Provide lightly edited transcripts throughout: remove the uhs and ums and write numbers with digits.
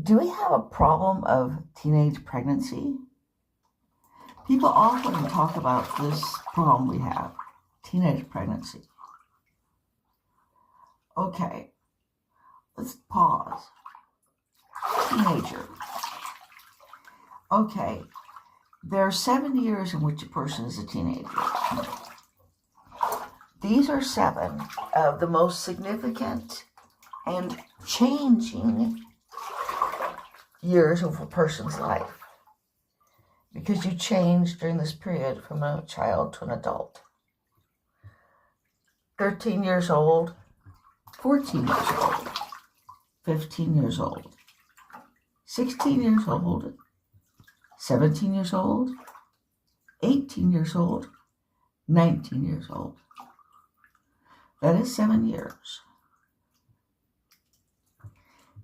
Do we have a problem of teenage pregnancy? People often talk about this problem we have, teenage pregnancy. Okay, let's pause. Teenager. Okay, there are 7 years in which a person is a teenager. These are 7 of the most significant and changing years of a person's life, because you change during this period from a child to an adult. 13 years old, 14 years old, 15 years old, 16 years old, 17 years old, 18 years old, 19 years old. That is 7 years.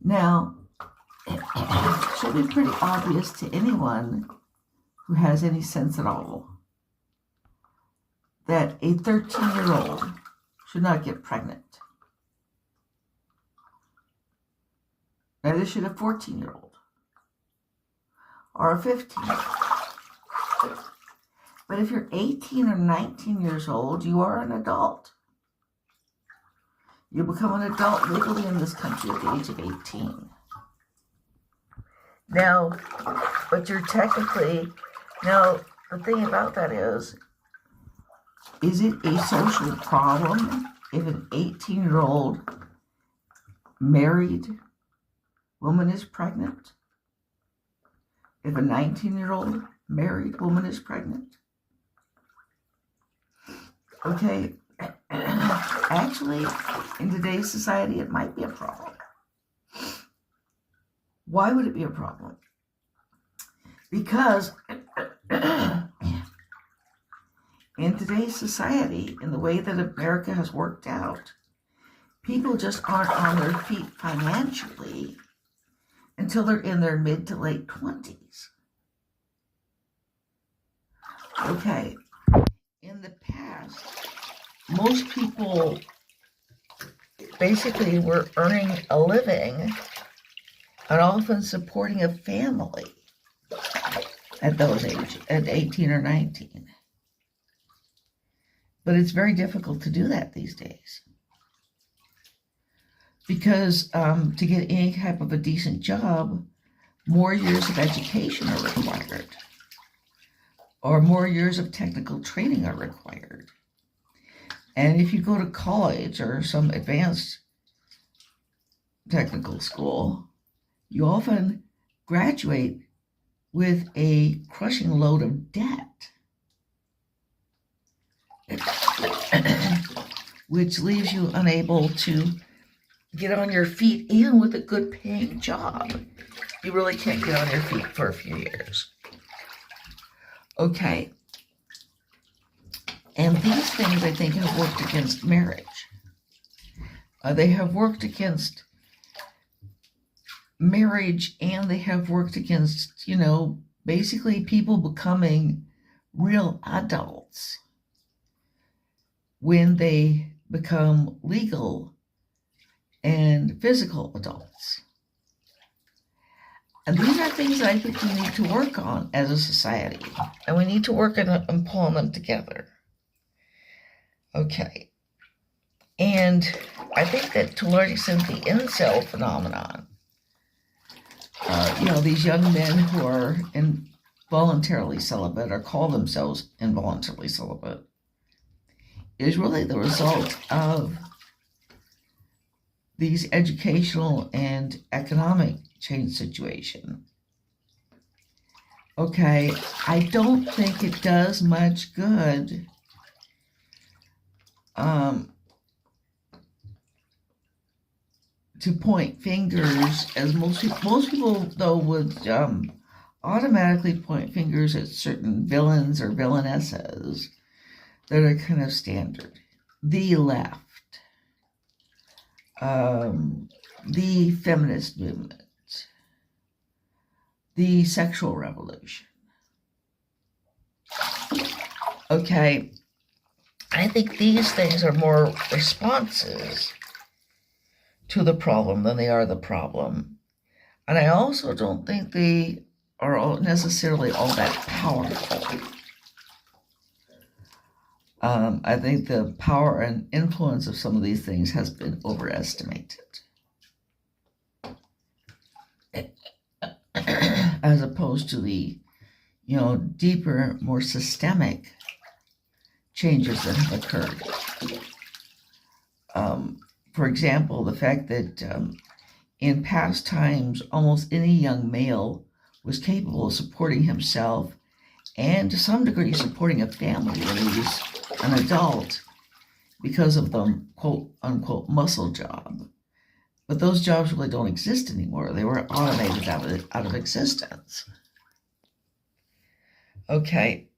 Now, it should be pretty obvious to anyone who has any sense at all that a 13-year-old should not get pregnant. Neither should a 14-year-old or a 15-year-old. But if you're 18 or 19 years old, you are an adult. You become an adult legally in this country at the age of 18. Now, but you're technically, now the thing about that is it a social problem if an 18-year-old married woman is pregnant? If a 19-year-old married woman is pregnant? Okay, actually, in today's society, it might be a problem. Why would it be a problem? Because in today's society, in the way that America has worked out, people just aren't on their feet financially until they're in their mid to late 20s. Okay, in the past, most people basically were earning a living and often supporting a family at those ages, at 18 or 19. But it's very difficult to do that these days, because to get any type of a decent job, more years of education are required, or more years of technical training are required. And if you go to college or some advanced technical school, you often graduate with a crushing load of debt, which leaves you unable to get on your feet even with a good paying job. You really can't get on your feet for a few years. Okay. And these things, I think, have worked against marriage. They have worked against marriage, and they have worked against, basically people becoming real adults when they become legal and physical adults. And these are things that I think we need to work on as a society, and we need to work on pulling them together. Okay. And I think that to a large extent, the incel phenomenon, these young men who are involuntarily celibate or call themselves involuntarily celibate, is really the result of these educational and economic change situation. Okay, I don't think it does much good to point fingers, as most people though would automatically point fingers at certain villains or villainesses that are kind of standard. The left, the feminist movement, the sexual revolution. Okay, I think these things are more responses to the problem than they are the problem. And I also don't think they are necessarily all that powerful. I think the power and influence of some of these things has been overestimated, as opposed to the, deeper, more systemic changes that have occurred. For example, the fact that in past times, almost any young male was capable of supporting himself and to some degree supporting a family when he was an adult because of the quote unquote muscle job. But those jobs really don't exist anymore. They were automated out of existence. Okay,